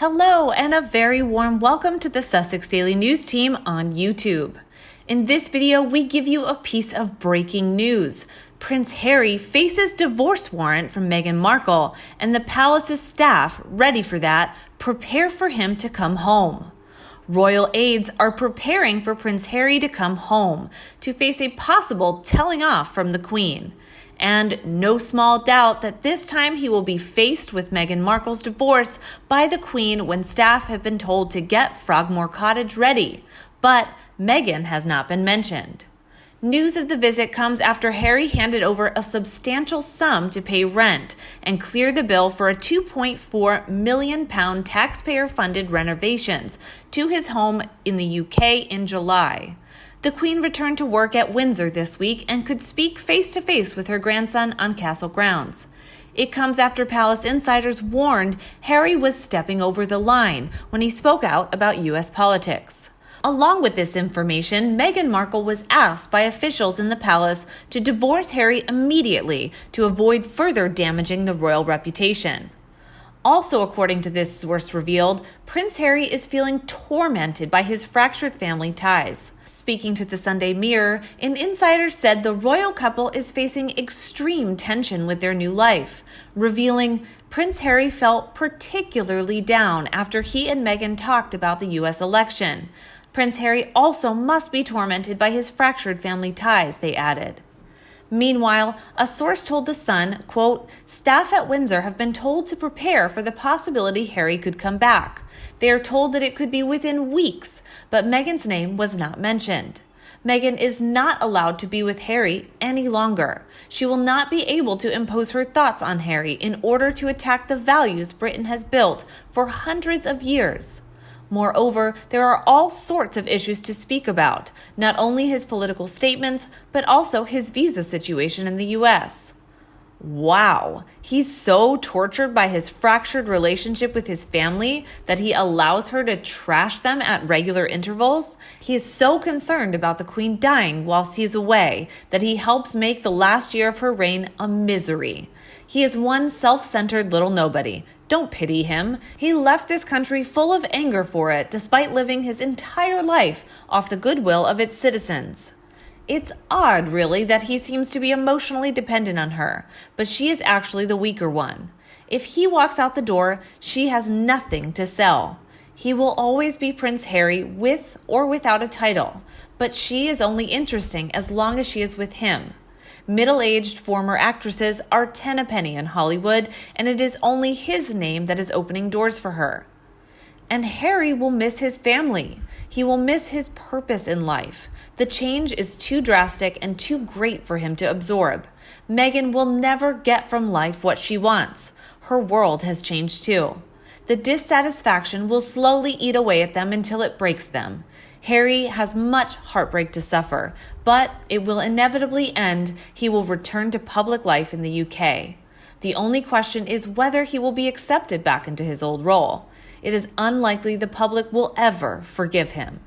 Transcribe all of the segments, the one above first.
Hello, and a very warm welcome to the Sussex Daily News team on YouTube. In this video, we give you a piece of breaking news. Prince Harry faces divorce warrant from Meghan Markle, and the palace's staff, ready for that, prepare for him to come home. Royal aides are preparing for Prince Harry to come home to face a possible telling off from the Queen. And no small doubt that this time he will be faced with Meghan Markle's divorce by the Queen when staff have been told to get Frogmore Cottage ready. But Meghan has not been mentioned. News of the visit comes after Harry handed over a substantial sum to pay rent and clear the bill for a £2.4 million taxpayer-funded renovations to his home in the UK in July. The Queen returned to work at Windsor this week and could speak face-to-face with her grandson on castle grounds. It comes after palace insiders warned Harry was stepping over the line when he spoke out about U.S. politics. Along with this information, Meghan Markle was asked by officials in the palace to divorce Harry immediately to avoid further damaging the royal reputation. Also, according to this source revealed, Prince Harry is feeling tormented by his fractured family ties. Speaking to the Sunday Mirror, an insider said the royal couple is facing extreme tension with their new life, revealing Prince Harry felt particularly down after he and Meghan talked about the U.S. election. Prince Harry also must be tormented by his fractured family ties, they added. Meanwhile, a source told The Sun, quote, staff at Windsor have been told to prepare for the possibility Harry could come back. They are told that it could be within weeks, but Meghan's name was not mentioned. Meghan is not allowed to be with Harry any longer. She will not be able to impose her thoughts on Harry in order to attack the values Britain has built for hundreds of years. Moreover, there are all sorts of issues to speak about, not only his political statements, but also his visa situation in the U.S. Wow, he's so tortured by his fractured relationship with his family that he allows her to trash them at regular intervals. He is so concerned about the Queen dying whilst he's away that he helps make the last year of her reign a misery. He is one self-centered little nobody. Don't pity him. He left this country full of anger for it, despite living his entire life off the goodwill of its citizens. It's odd, really, that he seems to be emotionally dependent on her, but she is actually the weaker one. If he walks out the door, she has nothing to sell. He will always be Prince Harry with or without a title, but she is only interesting as long as she is with him. Middle-aged former actresses are 10 a penny in Hollywood, and it is only his name that is opening doors for her. And Harry will miss his family. He will miss his purpose in life. The change is too drastic and too great for him to absorb. Meghan will never get from life what she wants. Her world has changed too. The dissatisfaction will slowly eat away at them until it breaks them. Harry has much heartbreak to suffer, but it will inevitably end. He will return to public life in the UK. The only question is whether he will be accepted back into his old role. It is unlikely the public will ever forgive him.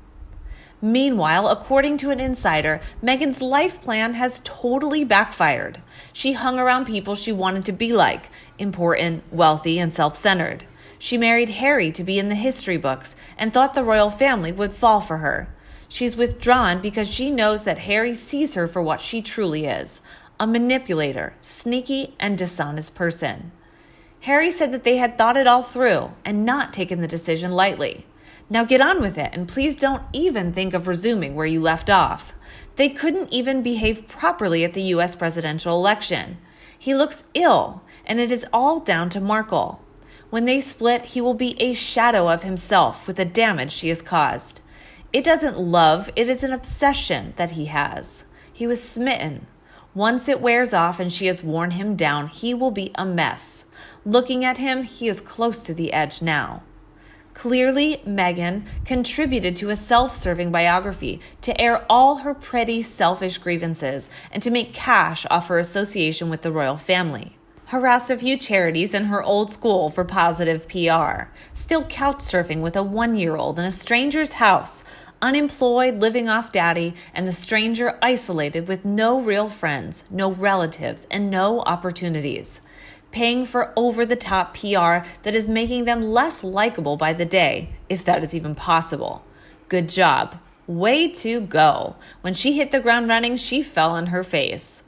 Meanwhile, according to an insider, Meghan's life plan has totally backfired. She hung around people she wanted to be like, important, wealthy, and self-centered. She married Harry to be in the history books and thought the royal family would fall for her. She's withdrawn because she knows that Harry sees her for what she truly is, a manipulator, sneaky, and dishonest person. Harry said that they had thought it all through and not taken the decision lightly. Now get on with it, and please don't even think of resuming where you left off. They couldn't even behave properly at the U.S. presidential election. He looks ill, and it is all down to Markle. When they split, he will be a shadow of himself with the damage she has caused. It doesn't love, it is an obsession that he has. He was smitten. Once it wears off and she has worn him down, he will be a mess. Looking at him, he is close to the edge now. Clearly, Meghan contributed to a self-serving biography to air all her petty, selfish grievances and to make cash off her association with the royal family. Harassed a few charities in her old school for positive PR, still couch surfing with a 1-year-old in a stranger's house, unemployed, living off daddy, and the stranger isolated with no real friends, no relatives, and no opportunities. paying for over-the-top PR that is making them less likable by the day, if that is even possible. Good job. Way to go. When she hit the ground running, she fell on her face.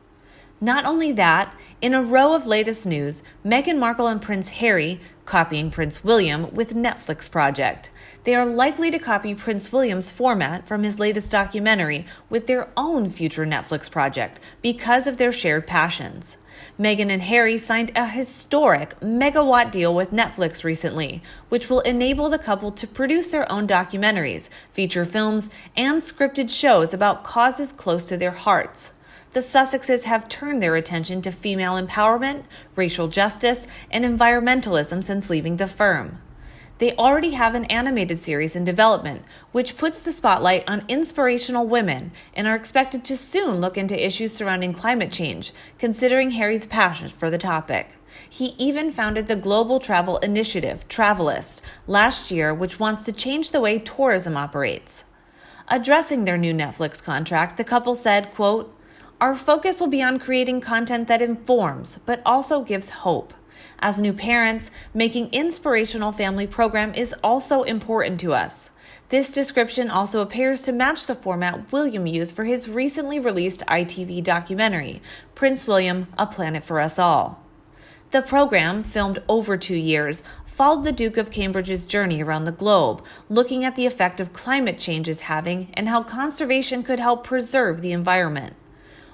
Not only that, in a row of latest news, Meghan Markle and Prince Harry copying Prince William with Netflix project. They are likely to copy Prince William's format from his latest documentary with their own future Netflix project because of their shared passions. Meghan and Harry signed a historic megawatt deal with Netflix recently, which will enable the couple to produce their own documentaries, feature films, and scripted shows about causes close to their hearts. The Sussexes have turned their attention to female empowerment, racial justice, and environmentalism since leaving the firm. They already have an animated series in development, which puts the spotlight on inspirational women, and are expected to soon look into issues surrounding climate change, considering Harry's passion for the topic. He even founded the global travel initiative, Travelist, last year, which wants to change the way tourism operates. Addressing their new Netflix contract, the couple said, quote, "Our focus will be on creating content that informs, but also gives hope. As new parents, making inspirational family program is also important to us. This description also appears to match the format William used for his recently released ITV documentary, Prince William, A Planet for Us All." The program, filmed over 2 years, followed the Duke of Cambridge's journey around the globe, looking at the effect of climate change is having and how conservation could help preserve the environment.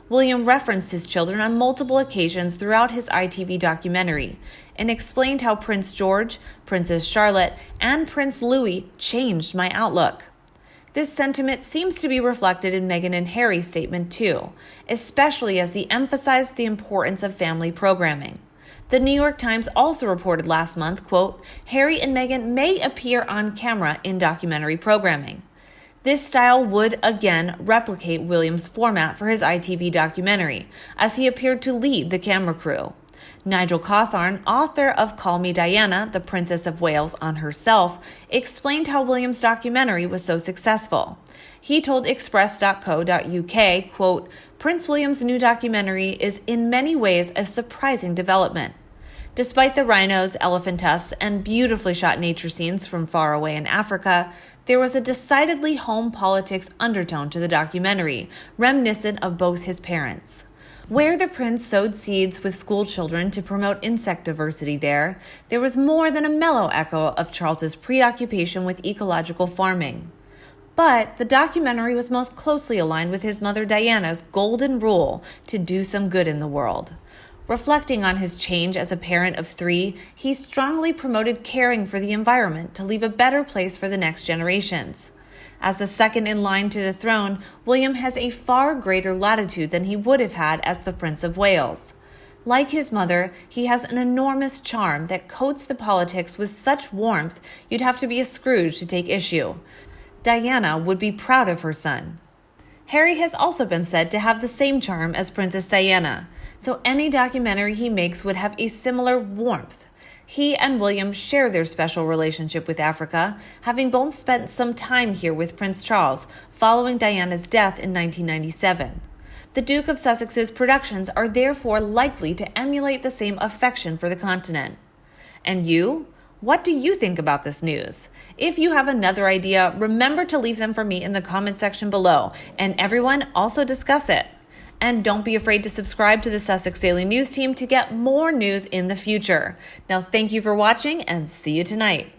William referenced his children on multiple occasions throughout his ITV documentary and explained how Prince George, Princess Charlotte, and Prince Louis changed my outlook. This sentiment seems to be reflected in Meghan and Harry's statement too, especially as they emphasized the importance of family programming. The New York Times also reported last month, quote, "Harry and Meghan may appear on camera in documentary programming." This style would again replicate William's format for his ITV documentary, as he appeared to lead the camera crew. Nigel Cawthorne, author of Call Me Diana, the Princess of Wales on Herself, explained how William's documentary was so successful. He told Express.co.uk, quote, "Prince William's new documentary is in many ways a surprising development. Despite the rhinos, elephant tusks, and beautifully shot nature scenes from far away in Africa, there was a decidedly home politics undertone to the documentary, reminiscent of both his parents. Where the prince sowed seeds with school children to promote insect diversity there was more than a mellow echo of Charles's preoccupation with ecological farming. But the documentary was most closely aligned with his mother Diana's golden rule to do some good in the world. Reflecting on his change as a parent of 3, he strongly promoted caring for the environment to leave a better place for the next generations. As the second in line to the throne, William has a far greater latitude than he would have had as the Prince of Wales. Like his mother, he has an enormous charm that coats the politics with such warmth you'd have to be a Scrooge to take issue. Diana would be proud of her son. Harry has also been said to have the same charm as Princess Diana, so any documentary he makes would have a similar warmth. He and William share their special relationship with Africa, having both spent some time here with Prince Charles following Diana's death in 1997. The Duke of Sussex's productions are therefore likely to emulate the same affection for the continent. And you? What do you think about this news? If you have another idea, remember to leave them for me in the comment section below, and everyone also discuss it. And don't be afraid to subscribe to the Sussex Daily News team to get more news in the future. Now, thank you for watching and see you tonight.